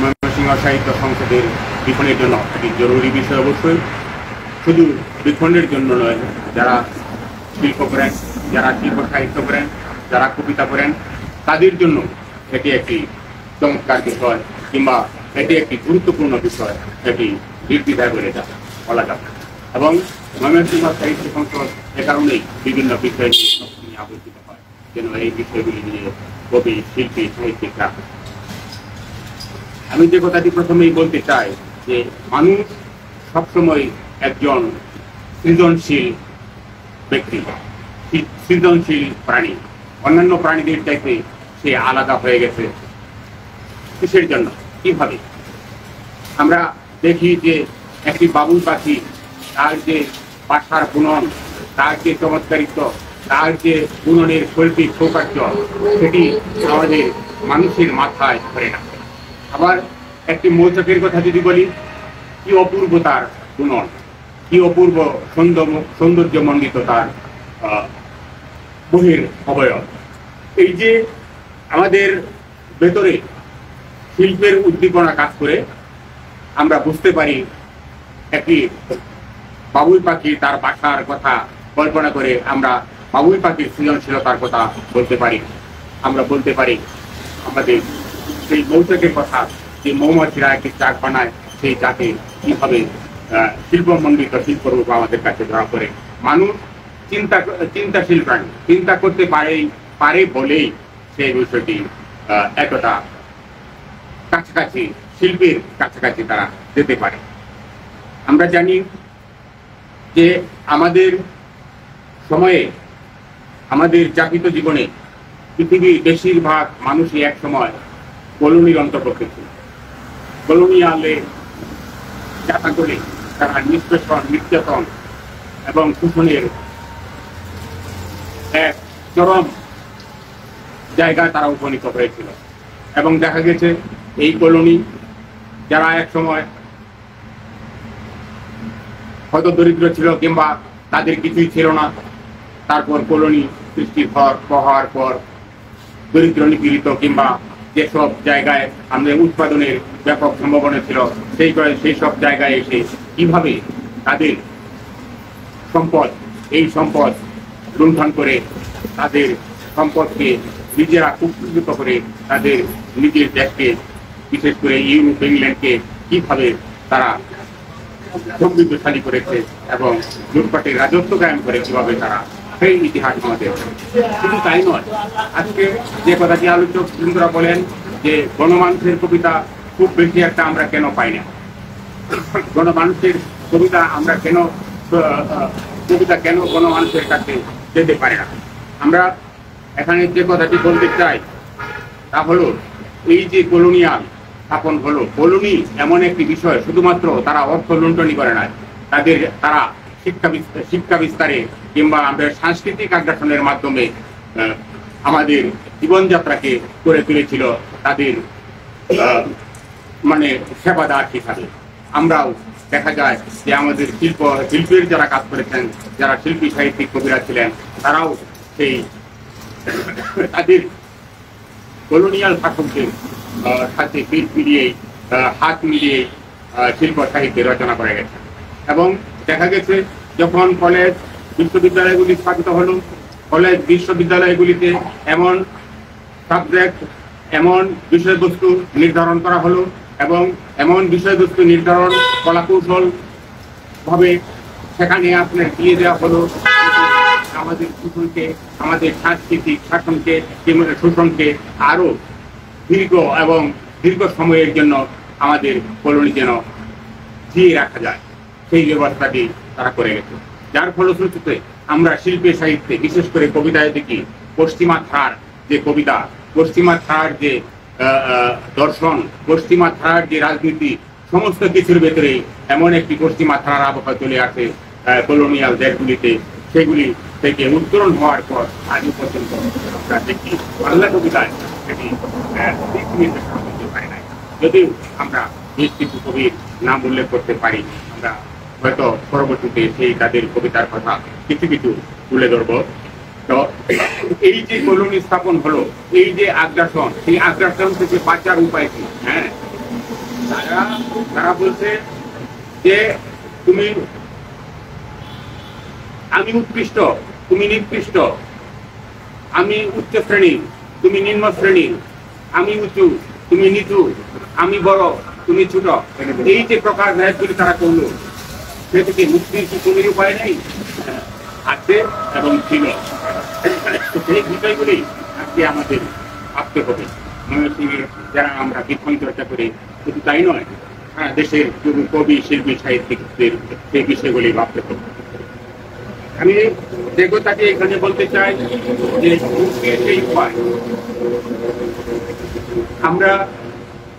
ময়মনসিংহ সাহিত্য সংসদের বিক্ষণের জন্য একটি জরুরি বিষয়। অবশ্যই শুধু বিক্ষণের জন্য নয়, যারা শিল্প করেন, যারা শিল্প সাহিত্য করেন, যারা কবিতা করেন, তাদের জন্য এটি একটি চমৎকার বিষয় কিংবা এটি একটি গুরুত্বপূর্ণ বিষয়, এটি নির্দ্বিধায় বলে বলা যাবে। এবং ময়মনসিংহ সাহিত্য সংসদ এ কারণেই বিভিন্ন বিষয় নিয়ে আলোচিত হয়, যেন এই বিষয়গুলি নিয়ে কবি, শিল্পী, সাহিত্যিকরা। আমি যে কথাটি প্রথমেই বলতে চাই যে মানুষ সবসময় একজন সৃজনশীল ব্যক্তি, সৃজনশীল প্রাণী। অন্যান্য প্রাণীদের চাইতে সে আলাদা হয়ে গেছে। কিসের জন্য, কিভাবে? আমরা দেখি যে একটি বাবুই পাখি, তার যে বাসার বুনন, তার যে চমৎকারিত্ব, তার যে বুননের শৈল্পিক সৌকার্য, সেটি আমাদের মানুষের মাথায় ধরে না। আবার একটি মৌচাকের কথা যদি বলি, কি অপূর্ব তার বুনন, কি অপূর্ব সৌন্দর্যমণ্ডিত তার বহির অবয়ব। এই যে আমাদের ভেতরে শিল্পের উদ্দীপনা কাজ করে, আমরা বুঝতে পারি একটি বাবুই পাখি তার বাসার কথা কল্পনা করে আমরা বাবুই পাখির সৃজনশীলতার কথা বলতে পারি। আমরা বলতে পারি আমাদের সেই মৌচাকের কথা, যে মৌমাছিরা একটি চাক বানায়, সেই চাকে কিভাবে শিল্পমণ্ডিত শিল্পরূপ আমাদের কাছে ধরা পড়ে। মানুষ চিন্তাশীল প্রাণী, চিন্তা করতে পারে বলেই সেই বিষয়টি এতটা কাছাকাছি, শিল্পের কাছাকাছি তারা যেতে পারে। আমরা জানি যে আমাদের সময়ে, আমাদের যাপিত জীবনে পৃথিবীর বেশিরভাগ মানুষই এক সময় কলোনির অন্তর্ভুক্ত ছিল। কলোনিয়ালে যাতা করে তারা নিষ্পেষণ, নির্যাতন এবং শোষণের এক চরম জায়গায় তারা উপনীত হয়েছিল। এবং দেখা গেছে এই কলোনি যারা এক সময় হয়তো দরিদ্র ছিল কিংবা তাদের কিছুই ছিল না, তারপর কলোনি সৃষ্টির হওয়ার পর দরিদ্র, নিপীড়িত কিংবা যেসব জায়গায় আমাদের উৎপাদনের ব্যাপক সম্ভাবনা ছিল, সেই সব জায়গায় এসে কিভাবে তাদের এই সম্পদ লুণ্ঠন করে, তাদের সম্পদকে নিজেরা কুক্ষিগত করে তাদের নিজের দেশকে, বিশেষ করে ইউরোপ, ইংল্যান্ডকে কিভাবে তারা সমৃদ্ধশালী করেছে এবং লুটপাটের রাজত্ব কায়েম করে কিভাবে তারা, সেই ইতিহাস আমাদের। শুধু তাই নয়, আজকে যে কথাটি আলোচক বৃন্দরা বলেন যে গণমানুষের কবিতা খুব বেশি একটা আমরা কেন পাই না, গণমানুষের কবিতা আমরা কেন গণমানুষের কাছে যেতে পারে না। আমরা এখানে যে কথাটি বলতে চাই তা হলো, এই যে কলোনিয়াল স্থাপন হলো, কলোনি এমন একটি বিষয়, শুধুমাত্র তারা অর্থ লুণ্ঠনই করে না, তারা শিক্ষা বিস্তারে কিংবা আমাদের সাংস্কৃতিক আগ্রাসনের মাধ্যমে আমাদের জীবনযাত্রাকে করে তুলেছিল তাদের মানে সেবাদার হিসাবে। আমরাও দেখা যায় যে আমাদের শিল্পের যারা কাজ করেছেন, যারা শিল্পী, সাহিত্যিক, কবিরা ছিলেন, তারাও সেই তাদের কলোনিয়াল শাসকদের সাথে পিঠ মিলিয়ে, হাত মিলিয়ে শিল্প সাহিত্যে রচনা করে গেছে। এবং দেখা গেছে যখন কলেজ, বিশ্ববিদ্যালয়গুলি স্থাপিত হলো, কলেজ, বিশ্ববিদ্যালয়গুলিতে এমন সাবজেক্ট, এমন বিষয়বস্তু নির্ধারণ করা হলো এবং এমন বিষয়বস্তু নির্ধারণ কলাকৌশল ভাবে সেখানে আপনার দিয়ে দেওয়া হলো আমাদের শোষণকে, আমাদের সাংস্কৃতিক শোষণকে আরো দীর্ঘ সময়ের জন্য আমাদের কলোনি যেন জিয়ে রাখা যায়, সেই ব্যবস্থাটি তারা করে গেছে। যার ফলশ্রুতিতে আমরা শিল্পে, সাহিত্যে, বিশেষ করে কবিতায় দেখি পশ্চিমা ধারার যে কবিতা, পশ্চিমা ধারার যে দর্শন, পশ্চিমা ধারার যে রাজনীতি, সমস্ত কিছুর ভেতরে এমন একটি পশ্চিমা ধারার আবহাওয়া চলে আসে কলোনিয়াল দেশগুলিতে। সেগুলি থেকে উত্তরণ হওয়ার পর আজ পর্যন্ত আমরা দেখি বাংলা কবিতায় সেটি দিতে পারে নাই। যদিও আমরা বেশ কিছু কবির নাম উল্লেখ করতে পারি, আমরা হয়তো পরবর্তীতে সেই তাদের কবিতার কথা কিছু তুলে ধরব। তো এই যে কলোনি স্থাপন হলো, এই যে আগ্রাসন, সেই আগ্রাসন থেকে বাঁচার উপায় কি? হ্যাঁ, তারা বলছে যে তুমি, আমি উৎকৃষ্ট, তুমি নিকৃষ্ট, আমি উচ্চ শ্রেণী, তুমি নিম্ন শ্রেণী, আমি উঁচু, তুমি নিচু, আমি বড়, তুমি ছোট, এই যে প্রকার ভেদগুলি তারা করলো, সে থেকে মুক্তির কি কোনো উপায় নেই? আছে এবং ছিল। সেই বিষয়গুলি আজকে আমাদের ভাবতে হবে। ময়মনসিংহের যারা আমরা বিজ্ঞান চর্চা করি, শুধু তাই নয়, দেশের কবি, শিল্পী, সাহিত্যিকদের সেই বিষয়গুলি ভাবতে হবে। আমি যে কথাটি এখানে বলতে চাই যে মুক্তির সেই উপায়, আমরা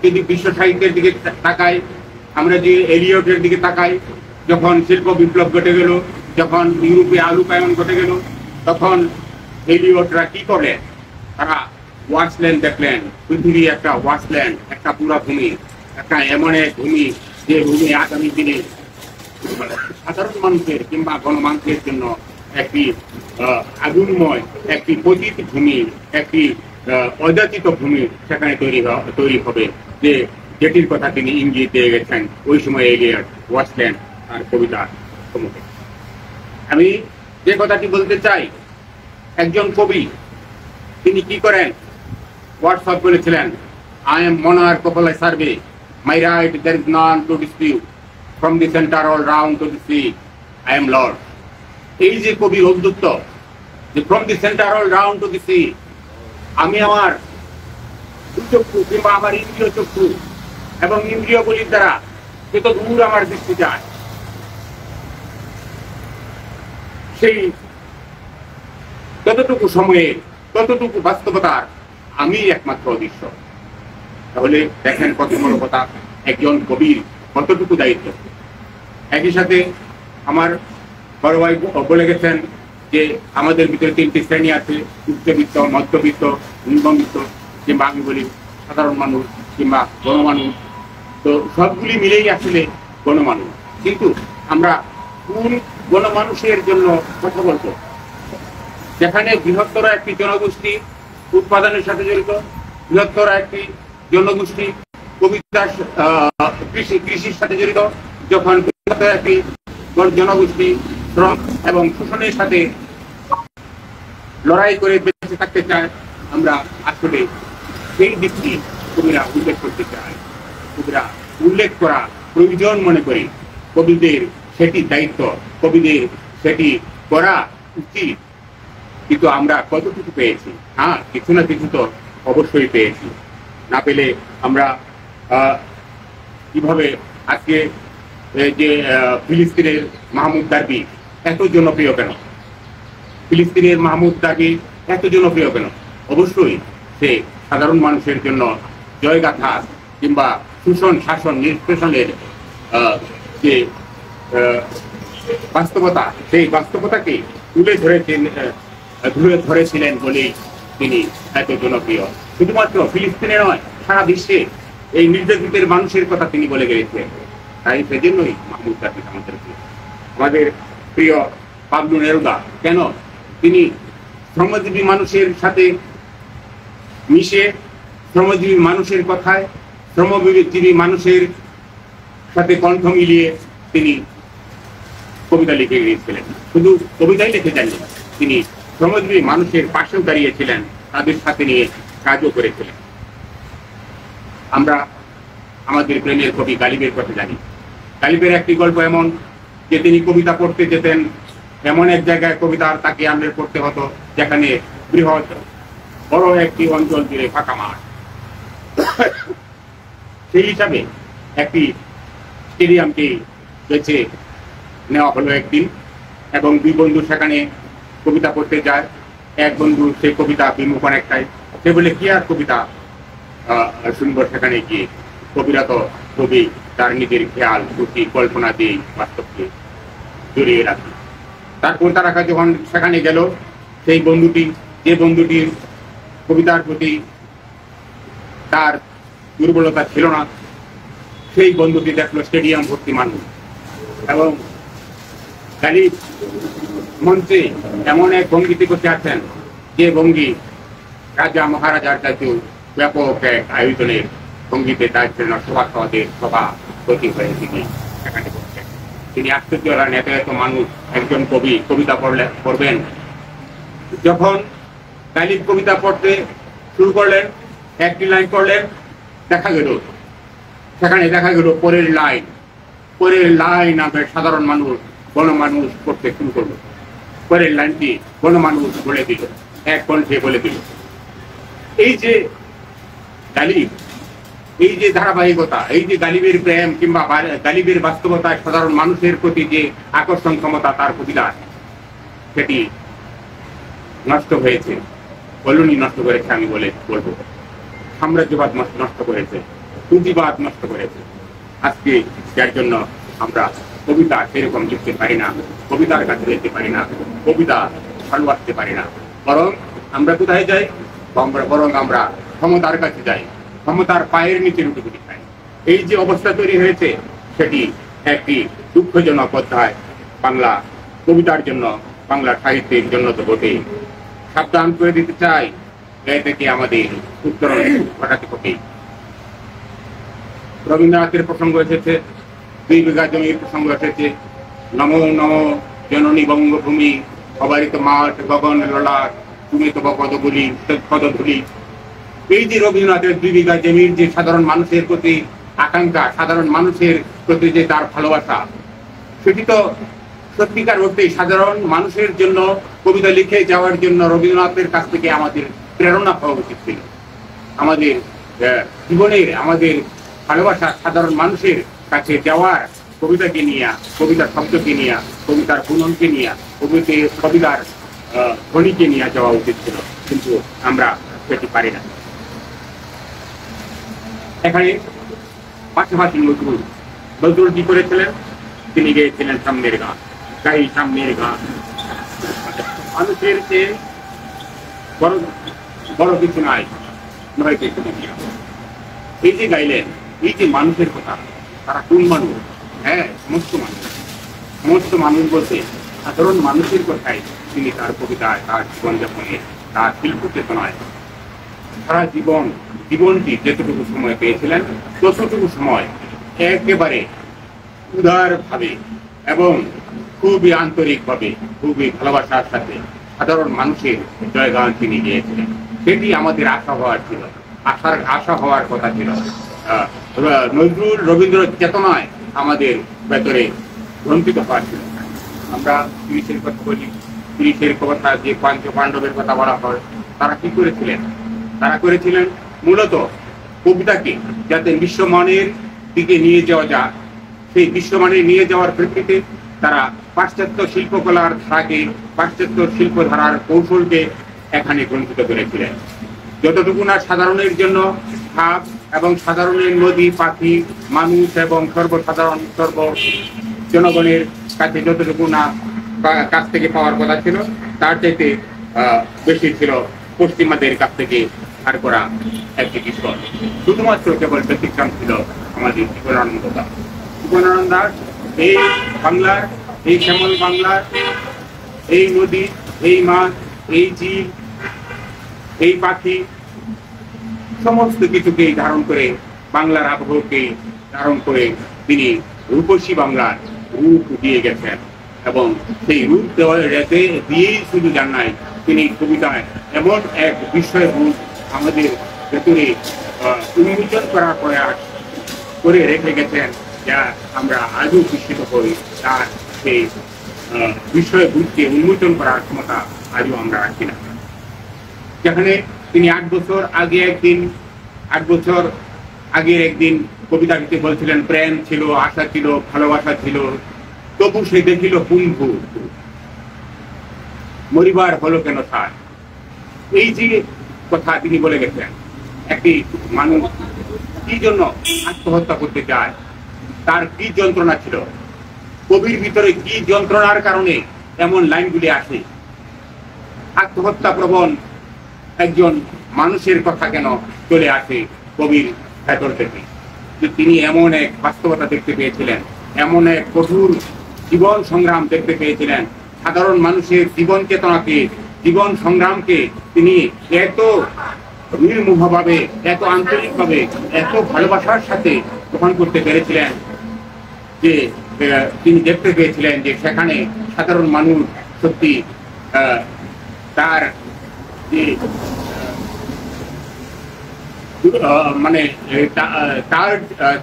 যদি বিশ্ব সাহিত্যের দিকে তাকাই, আমরা যে এলিয়টের দিকে তাকাই, যখন শিল্প বিপ্লব ঘটে গেল, যখন ইউরোপে আলুকায়ন ঘটে গেল, তখন এলিয়টরা কি করলেন? তারা ওয়ার্সল্যান্ড দেখলেন, পৃথিবী একটা ওয়ার্সল্যান্ড, একটা পুরা ভূমি, একটা এমন এক ভূমি যে ভূমি আগামী দিনে সাধারণ মানুষের কিংবা গণমানুষের জন্য একটি আগুনময়, একটি পতিত ভূমি, একটি অযাচিত ভূমি সেখানে তৈরি হবে, যে যেটির কথা তিনি ইঙ্গিত দিয়ে গেছেন ওই সময় এলিয়ট, ওয়ার্সল্যান্ড আর কবিতার সম্মুখে। আমি যে কথাটি বলতে চাই, একজন কবি তিনি কি করেন? হোয়াটসঅ্যাপ বলেছিলেন, I am monarch of a survey, my right there is none to dispute, from the center all round to the sea, I am lord. এই যে কবির অদ্যুক্ত, যে from the center all round to the sea, আমি আমার চক্ষু কিংবা আমার ইন্দ্রিয় চক্ষু এবং ইন্দ্রিয়গুলির দ্বারা যত দূর আমার দৃষ্টি যায়, সেই ততটুকু সময়ে ততটুকু বাস্তবতার আমি একমাত্র অদৃশ্য। তাহলে দেখেন কত বড় কথা, একজন কবির কতটুকু দায়িত্ব। একই সাথে আমার বড় ভাই বলে গেছেন যে আমাদের ভিতরে তিনটি শ্রেণী আছে, উচ্চবিত্ত, মধ্যবিত্ত, নিম্নবিত্ত, কিংবা আমি বলি সাধারণ মানুষ কিংবা গণমানুষ। তো সবগুলি মিলেই আসলে গণমানুষ। কিন্তু আমরা কোন গণমানুষের জন্য কথা বলবো? যেখানে বৃহত্তর একটি জনগোষ্ঠী উৎপাদনের সাথে জড়িত, বৃহত্তর একটি জনগোষ্ঠী কবিতা, কৃষির সাথে জড়িত, যখন বৃহত্তর একটি জনগোষ্ঠী শ্রম এবং শোষণের সাথে লড়াই করে বেঁচে থাকতে চায়, আমরা আসলে সেই দিকটি কবিরা উল্লেখ করতে চাই। কবিরা উল্লেখ করা প্রয়োজন মনে করি। কবিদের সেটি দায়িত্ব, কবিদের সেটি করা উচিত। কিন্তু আমরা কতটুকু পেয়েছি? হ্যাঁ, কিছু না কিছু তো অবশ্যই পেয়েছি। না পেলে আমরা কিভাবে আজকে যে ফিলিস্তিনের মাহমুদ দারবি এত জনপ্রিয় কেন? ফিলিস্তিনের মাহমুদ দারবি এত জনপ্রিয় কেন? অবশ্যই সে সাধারণ মানুষের জন্য জয়গাথা কিংবা শোষণ, শাসন, নিষ্পেষণের যে বাস্তবতা, সেই বাস্তবতাকে তুলে ধরেছিলেন বলেই তিনি এত জনপ্রিয়। শুধুমাত্র ফিলিস্তিনে নয়, সারা বিশ্বে এই নির্যাতিতের মানুষের কথা তিনি বলে গেছেন। তাই সেজন্যই মাহমুদ দারবি আমাদের প্রিয় পাবলো নেরুদা। কেন? তিনি শ্রমজীবী মানুষের সাথে মিশে, শ্রমজীবী মানুষের কথায়, শ্রমজীবী মানুষের সাথে কণ্ঠ মিলিয়ে তিনি কবিতা লিখে গিয়েছিলেন। শুধু কবিতাই লিখে যাননি, তিনি শ্রমজীবী মানুষের পাশেও দাঁড়িয়েছিলেন, তাদের সাথে নিয়ে কাজও করেছিলেন। আমরা আমাদের প্রেমের কবি গালিবের কথা জানি। গালিবের একটি গল্প এমন যে তিনি কবিতা পড়তে যেতেন এমন এক জায়গায়, কবিতা তাকে আমলের করতে হতো যেখানে বৃহৎ বড় একটি অঞ্চল জুড়ে ফাঁকা মাঠ। সেই হিসাবে একটি স্টেডিয়ামকে বেছে নেওয়া হলো একদিন, এবং দুই বন্ধু সেখানে কবিতা পড়তে যায়। এক বন্ধু সেই কবিতা বিমুখ অনেকটাই, সে বলে কি আর কবিতা শুনবো সেখানে গিয়ে, কবিরা তো কবি তার নিজের খেয়াল, খুশি, কল্পনা দিয়ে বাস্তবকে জড়িয়ে রাখে। তারপর তারা যখন সেখানে গেল, সেই বন্ধুটি, যে বন্ধুটির কবিতার প্রতি তার দুর্বলতা ছিল না, সেই বন্ধুটি দেখলো স্টেডিয়াম ভর্তি মানুষ, এবং গালিব মঞ্চে এমন এক ভঙ্গিতে বসে আছেন যে ভঙ্গি রাজা মহারাজার কাছেও ব্যাপক এক আয়োজনের ভঙ্গিতে তার জন্য সভাসদের সভা প্রতি হয়ে তিনি সেখানে বসছেন। তিনি আশ্চর্য হলেন, এত এত মানুষ, একজন কবি কবিতা পড়বেন। যখন গালিব কবিতা পড়তে শুরু করলেন, একটি লাইন পড়লেন, সেখানে দেখা গেল পরের লাইন আমরা সাধারণ মানুষ গণমানুষ পড়তে শুরু করলো। পরের লাইনটি গণমানুষ বলে দিল, এক কণ্ঠে বলে দিল। এই যে গালিব, এই যে ধারাবাহিকতা, এই যে গালিবের প্রেম কিংবা গালিবের বাস্তবতায় সাধারণ মানুষের প্রতি যে আকর্ষণ ক্ষমতা তার কবিতার, সেটি নষ্ট হয়েছে। কলোনি নষ্ট করেছে, আমি বলবো সাম্রাজ্যবাদ নষ্ট করেছে, পুঁজিবাদ নষ্ট করেছে। আজকে যার জন্য আমরা কবিতা সেরকম লিখতে পারি না, কবিতার কাছে যেতে পারি না, কবিতা ভালোবাসতে পারি না। বরং আমরা কোথায় যাই? বরং আমরা ক্ষমতার কাছে যাই, ক্ষমতার পায়ের নিচে লুটুপুটি খাই। এই যে অবস্থা তৈরি হয়েছে, সেটি একটি দুঃখজনক অধ্যায় বাংলা কবিতার জন্য, বাংলা সাহিত্যের জন্য তো বটেই। সাবধান করে দিতে চাই, এ থেকে আমাদের উত্তরণ ঘটাতে হবে। রবীন্দ্রনাথের প্রসঙ্গ এসেছে, 2 বিঘা জমির প্রসঙ্গ এসেছে। নমো নমো জননী বঙ্গভূমি, অবারিত মাঠ গগন ললাট, তুমি তো পদধূলি। এই যে রবীন্দ্রনাথের 2 বিঘা জমির যে সাধারণ মানুষের প্রতি আকাঙ্ক্ষা, সাধারণ মানুষের প্রতি যে তার ভালোবাসা, সেটি তো সত্যিকার অর্থে সাধারণ মানুষের জন্য কবিতা লিখে যাওয়ার জন্য রবীন্দ্রনাথের কাছ থেকে আমাদের প্রেরণা পাওয়া উচিত ছিল। আমাদের জীবনের, আমাদের ভালোবাসা সাধারণ মানুষের কাছে যাওয়ার, কবিতাকে নিয়ে, কবিতার শব্দকে নিয়ে, কবিতার বুননকে নিয়ে, কবিতার ধ্বনিকে নিয়ে যাওয়া উচিত ছিল, কিন্তু আমরা সেটি পারি না। এখানে পাশাপাশি নজরুল কি করেছিলেন? তিনি গেয়েছিলেন সামনের গান, গাই সামনের গান। মানুষের চেয়ে বড় কিছু নাই, নয় কিছু নেই। এই যে গাইলেন, এই যে মানুষের কথা, তারা কোন মানুষ? হ্যাঁ, সমস্ত মানুষ বলতে সাধারণ মানুষের কথাই তিনি তার কবিতায়, তার জীবনযাপনে, তার শিল্প চেতনায় সারা জীবনটি যেতটুকু সময় পেয়েছিলেন, ততটুকু সময় একেবারে উদার ভাবে এবং খুবই আন্তরিকভাবে, খুবই ভালোবাসার সাথে সাধারণ মানুষের জয়গান তিনি গিয়েছিলেন। সেটি আমাদের আশা হওয়ার কথা ছিল। নজরুল রবীন্দ্র চেতনায় আমাদের ভেতরে গ্রন্থিত হওয়ার ছিল। আমরা তিরিশের কথা বলি, তিরিশের কথা, যে পাঞ্চ পাণ্ডবের কথা বলা হয়, তারা কি করেছিলেন? তারা করেছিলেন মূলত কবিতাকে যাতে বিশ্বমানের দিকে নিয়ে যাওয়া যায়, সেই বিশ্বমানে নিয়ে যাওয়ার প্রেক্ষিতে তারা পাশ্চাত্য শিল্পকলার ধারাকে, পাশ্চাত্য শিল্পধারার কৌশলকে এখানে গ্রন্থিত করেছিলেন। যতটুকু না সাধারণের জন্য ভাব এবং সাধারণের নদী, পাখি, মানুষ এবং সর্বসাধারণ জনগণের কাছে যতটুকু না কাছ থেকে পাওয়ার কথা ছিল, তার চাইতে বেশি ছিল পশ্চিমাদের কাছ থেকে ধার করা একটি বিষয়। শুধুমাত্র কেবল ব্যতিক্রম ছিল আমাদের জীবনানন্দ দাশ। এই বাংলার, এই শ্যামল বাংলার, এই নদী, এই মাছ, এই ঝিল, এই পাখি, সমস্ত কিছুকেই ধারণ করে, বাংলার আবহকে ধারণ করে তিনি রূপসী বাংলার রূপ দিয়ে গেছেন। এবং সেই রূপ দিয়েই শুধু যান নাই, তিনি কবিতায় এমন এক বিষয় রূপ আমাদের ভেতরে উন্মোচন করার প্রয়াস করে রেখে গেছেন, যা আমরা আজও বিস্মিত হই। তার সেই বিষয় রূপকে উন্মোচন করার ক্ষমতা আজও আমরা রাখি না। যেখানে তিনি 8 বছর আগের একদিন কবিতা লিখতে বলছিলেন, প্রেম ছিল, আশা ছিল, ভালোবাসা ছিল, তবু সে দেখিল পুঙ্গু, মরিবার হলো কেন তার। এই যে কথা তিনি বলে গেছেন, একটি মানুষ কি জন্য আত্মহত্যা করতে চায়, তার কি যন্ত্রণা ছিল, কবির ভিতরে কি যন্ত্রণার কারণে এমন লাইনগুলি আসে। আত্মহত্যা প্রবণ একজন মানুষের কথা কেন চলে আসে কবির ভেতর থেকে? তিনি এমন এক বাস্তবতা দেখতে পেয়েছিলেন, এমন এক কঠোর জীবন সংগ্রাম দেখতে পেয়েছিলেন, সাধারণ মানুষের জীবন চেতনাকে, জীবন সংগ্রামকে তিনি এত নির্মোহভাবে, এত আন্তরিকভাবে, এত ভালোবাসার সাথে গ্রহণ করতে পেরেছিলেন যে তিনি দেখতে পেয়েছিলেন যে সেখানে সাধারণ মানুষ সত্যি তার যে মানে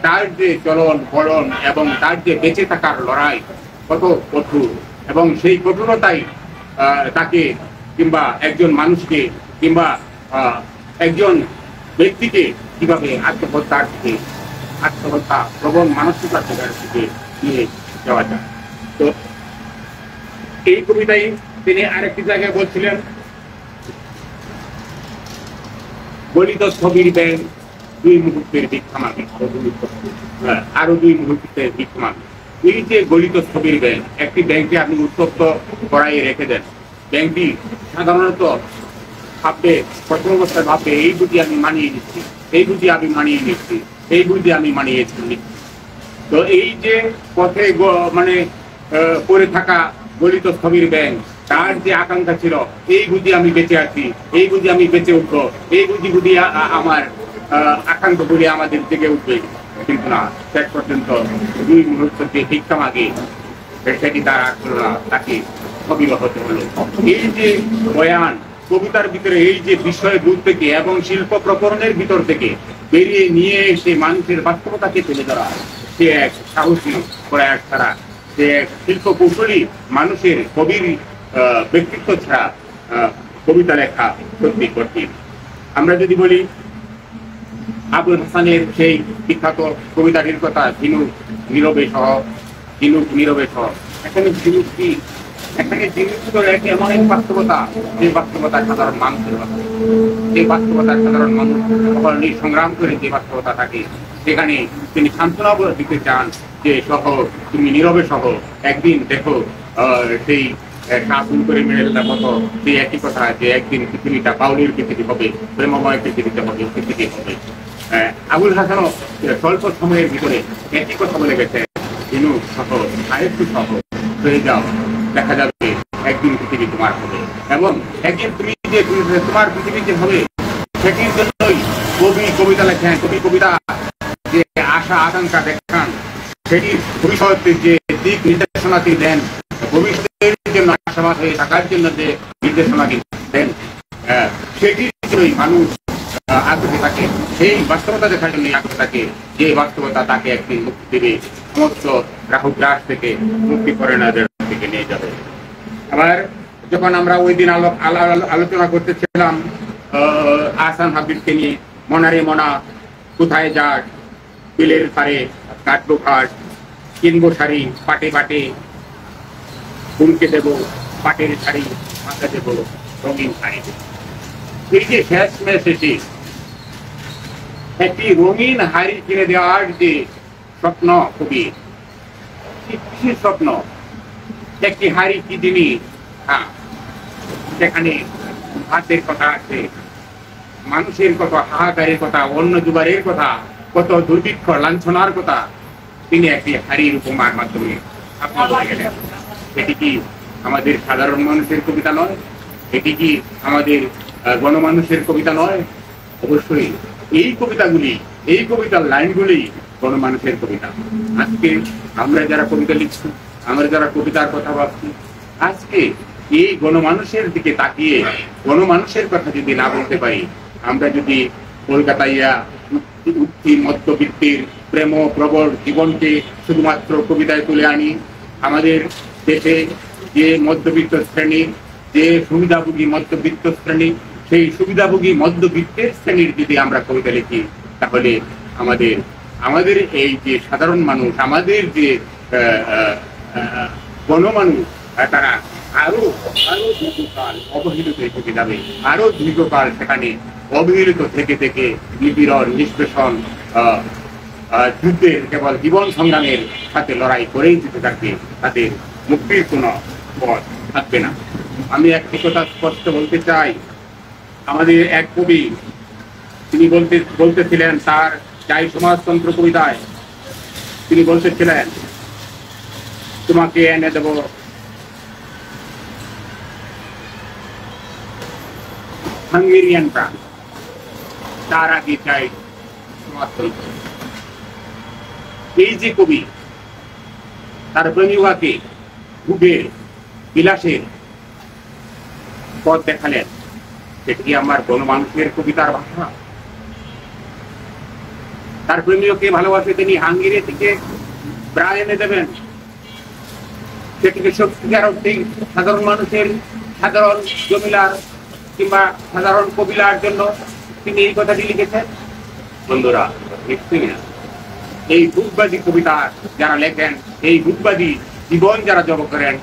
তার যে চলন বলন এবং তার যে বেঁচে থাকার লড়াই কত কঠোর, এবং সেই কঠোরতাই তাকে কিংবা একজন মানুষকে কিংবা একজন ব্যক্তিকে কিভাবে আত্মহত্যা প্রবণ মানসিকতার থেকে নিয়ে যাওয়া যায়। তো এই কবিতায় তিনি আরেকটি জায়গায় বলছিলেন, গলিত ছবির ব্যাংক 2 মুহূর্তের ভিক্ষা মাগে, আরো 2 মুহূর্তের ভিক্ষা মাগে। এই যে গলিত ছবির ব্যাংক, একটি ব্যাংকে আপনি উত্তপ্ত করাই রেখে দেন, ব্যাংকটি সাধারণত ভাববে, প্রথম অবস্থায় ভাববে এই বুঝি আমি মানিয়ে নিচ্ছি, এই বুঝি আমি মানিয়ে নিচ্ছি, এই বুঝি আমি মানিয়েছি। তো এই যে পথে মানে পড়ে থাকা গলিত ছবির ব্যাংক, তার যে আকাঙ্ক্ষা ছিল এই বুঝি আমি বেঁচে আছি, এই বুঝি আমি বেঁচে উঠবো, এই বুঝি আমার আকাঙ্ক্ষা গুলি আমাদের জেগে উঠবে, কিন্তু না, শেষ পর্যন্ত 2 মুহূর্ত যে ভিক্ষা মাগে সেটি তার আসলো না, তাকে ছবির হতে হলো। এই যে বয়ান কবিতার ভিতরে, এই যে বিষয় দূর থেকে এবং শিল্প প্রকরণের ভিতর থেকে বেরিয়ে নিয়ে এসে মানুষের বাস্তবতাকে তুলে ধরা, সে এক সাহসী প্রয়াস ছাড়া, সে এক শিল্প কৌশলী মানুষের কবির ব্যক্তিত্ব ছাড়া কবিতা লেখা সত্যি কঠিন। আমরা যদি বলি আবুল হাসানের সেই বিখ্যাত কবিতাটির কথা, ঝিনুক নীরবে সহ, এখানে ঝিনুক কি, এখানে ঝিনুক তো এমন এক বাস্তবতা, যে বাস্তবতা সাধারণ মানুষের কথা, যে বাস্তবতা সাধারণ মানুষ সংগ্রাম করে যে বাস্তবতা থাকে, সেখানে তিনি সান্ত্বনা দিতে চান যে সহ তুমি নীরবে সহ, একদিন দেখো সেই কাপুন করে মেরে দেওয়ার মতো সেই একই কথা, যে একদিন পৃথিবীটা বাউলের পৃথিবী হবে, প্রেমময় পৃথিবীতে হবে, পৃথিবী হবে। আবুল হাসানও স্বল্প সময়ের ভিতরে একই কথা বলে গেছে, ঝিনুক সহ, আরেকটু সহ হয়ে যাও, দেখা যাবে একদিন পৃথিবী তোমার হবে, এবং একদিন তুমি যে তোমার পৃথিবী যে হবে সেটির জন্যই কবি কবিতা লেখেন, কবি কবিতা যে আশা আকাঙ্ক্ষা দেখান, সেটির ভবিষ্যতের যে দিক নির্দেশনা দেন, ভবিষ্যতের জন্য আশাবাদ হয়ে থাকার জন্য যে নির্দেশনা দেন, সেটির জন্যই মানুষ আগ্রহী থাকে, সেই বাস্তবতা দেখার জন্য আগ্রহ থাকে, যে বাস্তবতা তাকে একদিন মুক্তি দেবে, সমস্ত রাহু গ্রাস থেকে মুক্তি করে থেকে নিয়ে যাবে। আবার যখন আমরা ওই দিন আলোচনা করতেছিলাম আহসান হাবিবকে নিয়ে, মনারে মনা কোথায় যাস, বিলের পারে কাটবো ঘাট, কিনবো শাড়ি পাটে পাটে, ফুলকে দেবো পাটের শাড়ি, মাথা দেবো রঙিন শাড়ি। এই যে শেষ মেসেজটি, একটি রঙিন হাড়ি কিনে দেওয়ার যে স্বপ্ন কবি, কিসের স্বপ্ন, একটি হাড়ি কি জিনিস, সেখানে ভাতের কথা আছে, মানুষের কত হাহাকারের কথা, অন্য জুবারের কথা, কত দুর্ভিক্ষ লাঞ্ছনার কথা তিনি একটি হাড়ির উপমার মাধ্যমে আপনি বলে গেলেন। এটি কি আমাদের সাধারণ মানুষের কবিতা নয়? এটি কি আমাদের গণমানুষের কবিতা নয়? অবশ্যই এই কবিতাগুলি, এই কবিতার লাইনগুলি গণমানুষের কবিতা। আজকে আমরা যারা কবিতা লিখছি, আমরা যারা কবিতার কথা ভাবছি, আজকে এই গণমানুষের দিকে তাকিয়ে গণমানুষের কথা যদি না বলতে পারি, আমরা যদি কলকাতাইয়া উঠতি মধ্যবিত্তের প্রেম প্রবল জীবনকে শুধুমাত্র কবিতায় তুলে আনি, আমাদের দেশে যে মধ্যবিত্ত শ্রেণী, যে সুবিধাভোগী মধ্যবিত্ত শ্রেণী, সেই সুবিধাভোগী মধ্যবিত্তের শ্রেণীর যদি আমরা কবিতা লিখি, তাহলে আমাদের এই যে সাধারণ মানুষ, আমাদের যে গণমানুষ, তারা আরো দীর্ঘকাল অবহেলিত থেকে যাবে, আরো দীর্ঘকাল সেখানে অবহেলিত থেকে থেকে নিপীড়ন, নিষ্পেষণ, যুদ্ধের কেবল জীবন সংগ্রামের সাথে লড়াই করেই যেতে থাকবে, তাদের মুক্তির কোনো পথ থাকবে না। আমি একটি কথা স্পষ্ট বলতে চাই, আমাদের এক কবি তিনি বলতেছিলেন তার চাই সমাজতন্ত্র কবিতায়, তিনি বলতেছিলেন তোমাকে এনে দেব হাঙ্গেরিয়ান প্রাণ, তার আগে চাই সমাপ্ত। এই যে কবি তার প্রেমিকাকে ভোগের বিলাসের পথ দেখালেন, সেটি আমার গণমানুষের কবিতার ভাষা। তার প্রেমিককে ভালোবাসে তিনি হাঙ্গেরি থেকে প্রায় এনে দেবেন, সেটিকে সত্যিকার অর্থে সাধারণ মানুষের, সাধারণ জমিলার কিংবা সাধারণ কবিলার জন্য তিনি এই কথাটি লিখেছেন। বন্ধুরা, নিশ্চয়ই না। এই বুকবাদী কবিতা যারা লেখেন, এই বুকবাদী জীবন যারা জব করেন,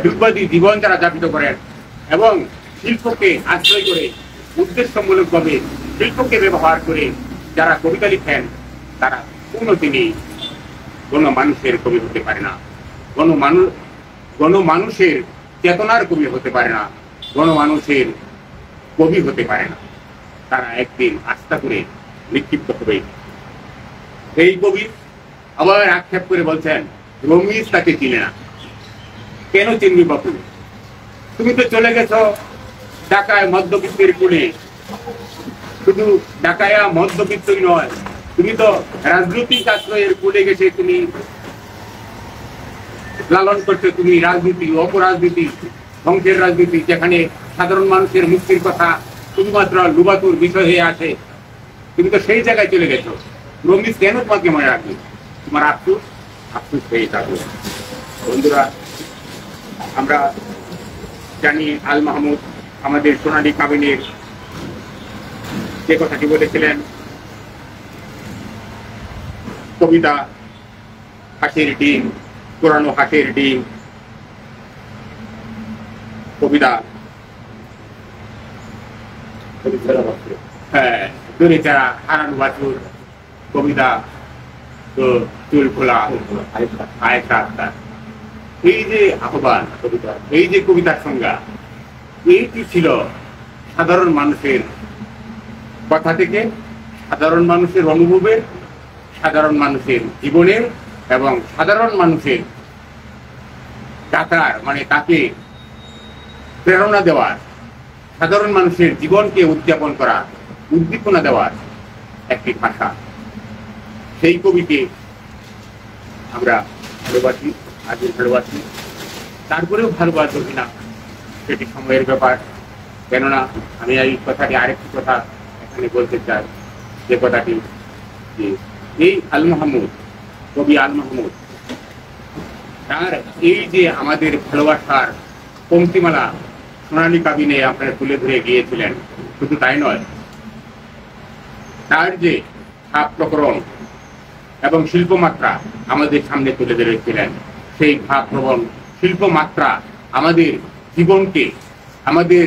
বুকবাদী জীবন যারা যাপিত করেন এবং শিল্পকে আশ্রয় করে উদ্দেশ্যমূলকভাবে শিল্পকে ব্যবহার করে যারা কবিতা লিখেন, তারা কোনোদিনই গণমানুষের কবি হতে পারে না, গণমানুষের চেতনার কবি হতে পারে না, গণমানুষের কবি হতে পারে না। তারা একদিন আস্থা করে নিক্ষিপ্ত হবে। এই কবি আবার আক্ষেপ করে বলছেন, রমিজ তাকে চিনে না। কেন চিনবি বাপু? তুমি তো চলে গেছো ঢাকায় মধ্যবিত্তের কুলে। শুধু ঢাকায়া মধ্যবিত্তই নয়, তুমি তো রাজনৈতিক আশ্রয়ের কুলে গেছে। তুমি লালন করছো তুমি রাজনীতি, অপরাজনীতি, ধ্বংসের রাজনীতি, যেখানে সাধারণ মানুষের মুক্তির কথা শুধুমাত্র লুবাতুর বিষয় হয়ে আছে। তুমি তো সেই জায়গায় চলে গেছো। রমিজ কেন তোমাকে মনে রাখবে? তোমার আফসোস আফসোস হয়ে থাকবে। বন্ধুরা, আমরা জানি আল মাহমুদ আমাদের সোনালী কামিনীর যে কথাটি বলেছিলেন, কবিতা হাসির ডিম, পুরানো হাসির ডিম, কবিতা হ্যাঁ দড়ি ছাড়া হারানো বাছুর, কবিতা তো চুল খোলা আয়েশা আক্তার। এই যে আহ্বান কবিতা, এই যে কবিতার সংজ্ঞা, এইটি ছিল সাধারণ মানুষের কথা থেকে, সাধারণ মানুষের অনুভবের, সাধারণ মানুষের জীবনের এবং সাধারণ মানুষের ডাকার, মানে তাকে প্রেরণা দেওয়ার, সাধারণ মানুষের জীবনকে উদযাপন করা, উদ্দীপনা দেওয়ার একটি ভাষা। সেই কবিকে আমরা ভালোবাসি, আজও ভালোবাসি, তারপরেও ভালোবাসবো কিনা সেটি সময়ের ব্যাপার। কেননা আমি এই কথাটি আরেকটি কথা এখানে বলতে চাই, যে কথাটি যে এই আল মাহমুদ, কবি আল মাহমুদ, তার এই যে আমাদের ভালোবাসার পংক্তিমালা সোনালী কাবিনে আপনারা তুলে ধরে গিয়েছিলেন, শুধু তাই নয়, তার যে ভাব প্রকরণ এবং শিল্পমাত্রা আমাদের সামনে তুলে ধরেছিলেন, সেই ভাব প্রবণ শিল্পমাত্রা আমাদের জীবনকে, আমাদের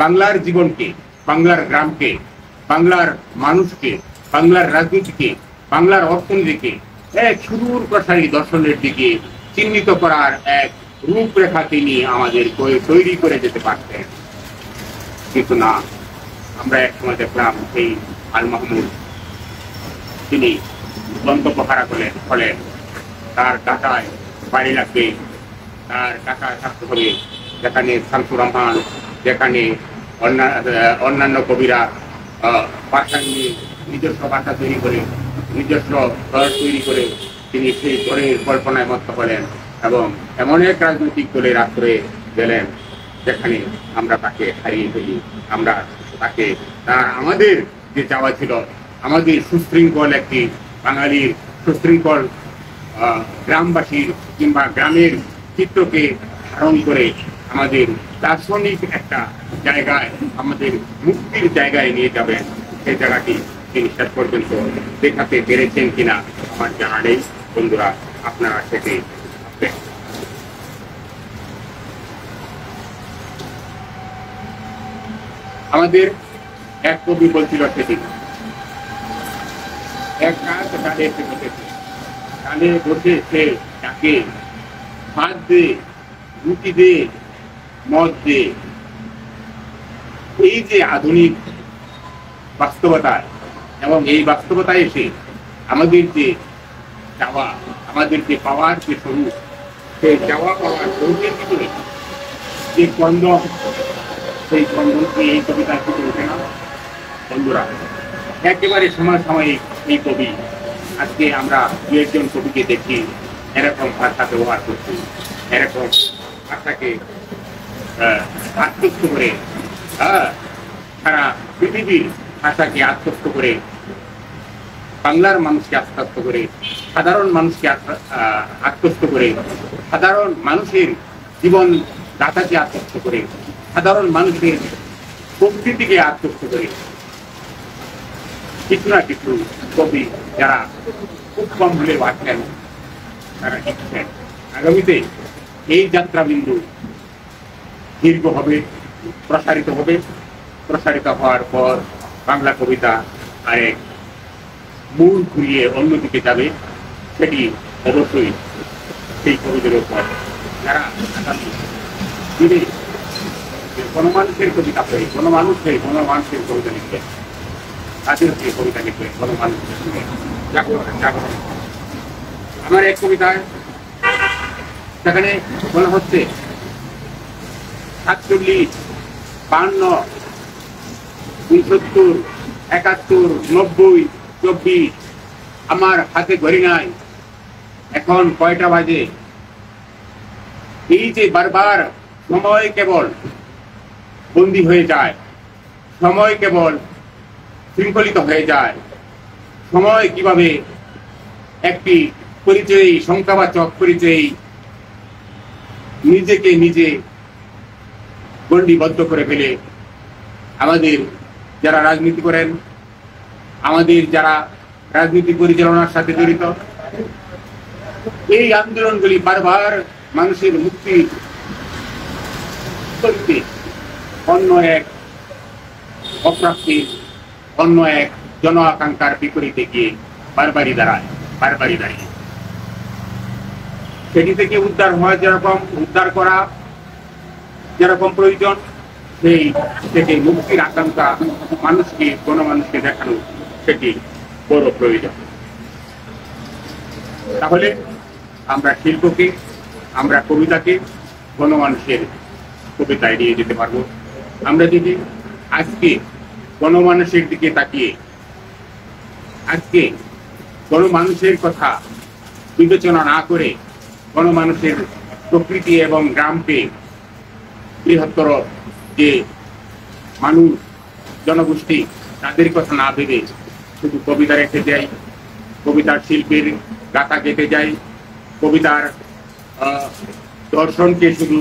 বাংলার জীবনকে, বাংলার গ্রামকে, বাংলার মানুষকে, বাংলার রাজনীতিকে, বাংলার অর্থনীতিকে এক সুদূর প্রসারী দর্শনের দিকে চিহ্নিত করার এক রূপরেখা তিনি আমাদের তৈরি করে যেতে পারতেন। কিন্তু না, আমরা একসময় দেখলাম সেই আল মাহমুদ তিনি গন্তব্য হারা হলেন। তার ঢাকায় বাড়ি লাগবে, তার ঢাকায় থাকতে হবে, যেখানে শামসুর রহমান, যেখানে অন্যান্য কবিরা ভাষা নিয়ে নিজস্ব ভাষা তৈরি করে, নিজস্ব ঘর তৈরি করে তিনি সেই ঘরের কল্পনায় মত্ত হলেন এবং এমন এক রাজনৈতিক দলের আশ্রয়ে গেলেন যেখানে আমরা তাকে হারিয়ে ফেলি। আমরা তাকে, আমাদের যে চাওয়া ছিল, আমাদের সুশৃঙ্খল একটি বাঙালির সুশৃঙ্খল গ্রামবাসীর কিংবা গ্রামের চিত্রকে ধারণ করে আমাদের দার্শনিক একটা জায়গায়, আমাদের মুক্তির জায়গায় নিয়ে যাবেন, সেই জায়গাটি তিনি শেষ পর্যন্ত দেখাতে পেরেছেন কিনা আমার জানা নেই। বন্ধুরা, আপনারা সেটি আমাদের এক কবি বলছিল, সেটি এক কাজ ডালে এসে বসেছে, ডালে বসে সে ডাকে, ভাত দে, রুটি দে, মদ দে। এই যে আধুনিক বাস্তবতা এবং এই বাস্তবতায় এসে আমাদের যে চাওয়া, আমাদের যে পাওয়ার যে স্বরূপ, সেই চাওয়া পাওয়ার স্বরূপের ভিতরে যে কন্দন, সেই কন্দনকে এই কবিতায় ফুটে ওঠে না বন্ধুরা। একেবারে সমসাময়িক এই কবি। আজকে আমরা দু একজন কবিকে দেখি এরকম ভাষা ব্যবহার করছি, এরকম ভাষাকে আত্মস্থ করে, সারা পৃথিবীর ভাষাকে আত্মস্থ করে, বাংলার মানুষকে আত্মস্থ করে, সাধারণ মানুষকে আত্মস্থ করে, সাধারণ মানুষের জীবন দাতাকে আত্মস্থ করে, সাধারণ মানুষের প্রকৃতিকে আত্মস্থ করে কিছু না কিছু কবি যারা খুব কম ভুলে বাঁচলেন তারা লিখছেন। আগামীতে এই যাত্রাবিন্দু দীর্ঘ হবে, প্রসারিত হবে। প্রসারিত হওয়ার পর বাংলা কবিতা আরেক মূল ঘুরিয়ে অন্যদিকে যাবে। সেটি অবশ্যই সেই কবিদের উপর যারা আগামী দিনে গণমানুষের কবিতা পড়ে, গণমানুষের কবিতা লিখবে, তাদের যে কবিতা লিখবে গণমানুষের সঙ্গে জাগরণ। আমার এক কবিতায় সেখানে বলা হচ্ছে 47, 52, 69, 71, 90, 24, আমার হাতে ঘড়ি নাই, এখন কয়টা বাজে। এই যে বারবার সময় কেবল বন্দী হয়ে যায়, সময় কেবল শৃঙ্খলিত হয়ে যায়, সময় কিভাবে একটি পরিচয়ী, সংখ্যাবাচক পরিচয়ী নিজেকে নিজে গণ্ডিবদ্ধ করে ফেলে। আমাদের যারা রাজনীতি করেন, আমাদের যারা রাজনীতি পরিচালনার সাথে জড়িত, এই আন্দোলনগুলি বারবার মানুষের মুক্তি করতে অন্য এক অপ্রাপ্তির, অন্য এক জন আকাঙ্ক্ষার বিপরীতে গিয়ে বারবারই দাঁড়িয়ে সেটি থেকে উদ্ধার করা যেরকম প্রয়োজন, সেই থেকে মুক্তির আকাঙ্ক্ষা মানুষকে, গণমানুষকে দেখানো সেটি বড় প্রয়োজন। তাহলে আমরা শিল্পকে, আমরা কবিতাকে গণমানুষের কবিতায় নিয়ে যেতে পারবো। আমরা যদি আজকে গণমানুষের দিকে তাকিয়ে আজকে গণমানুষের কথা বিবেচনা না করে গণমানুষের প্রকৃতি এবং গ্রামকে, বৃহত্তর যে মানুষ জনগোষ্ঠী তাদের কথা না ভেবে শুধু কবিতা রেখে যাই, কবিতার শিল্পের গাথা কেটে যাই, কবিতার দর্শনকে শুধু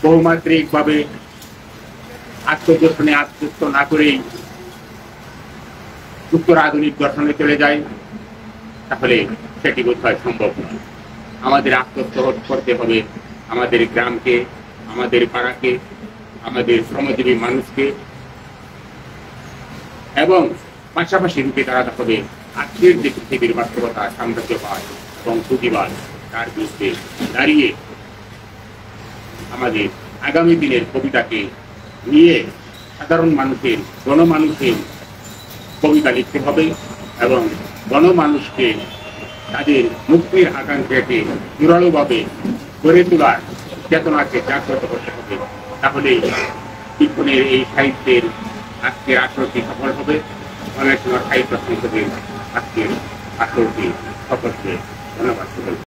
বহুমাত্রিকভাবে আত্মদর্শনে আত্মস্থ না করেই উত্তর আধুনিক দর্শনে চলে যায়, তাহলে সেটি বোধহয় সম্ভব নয়। আমাদের আত্মস্থ করতে হবে আমাদের গ্রামকে, আমাদের পাড়াকে, আমাদের শ্রমজীবী মানুষকে, এবং পাশাপাশি রূপে দাঁড়াতে হবে আজকের যে পৃথিবীর বাস্তবতা, সাম্রাজ্যবাদ এবং পুঁজিবাদ, তার বিরুদ্ধে দাঁড়িয়ে আমাদের আগামী দিনের কবিতাকে নিয়ে সাধারণ মানুষের, গণমানুষের কবিতা লিখতে হবে এবং গণমানুষকে তাদের মুক্তির আকাঙ্ক্ষাকে জোরালোভাবে গড়ে তোলার চেতনাকে জাগ্রত করতে হবে। তাহলে বিজ্ঞানের এই সাহিত্যের আজকের আসরটি সফল হবে। অনেক সময় সাহিত্য সংসদের আজকের আসরটি সফল হবে। ধন্যবাদ।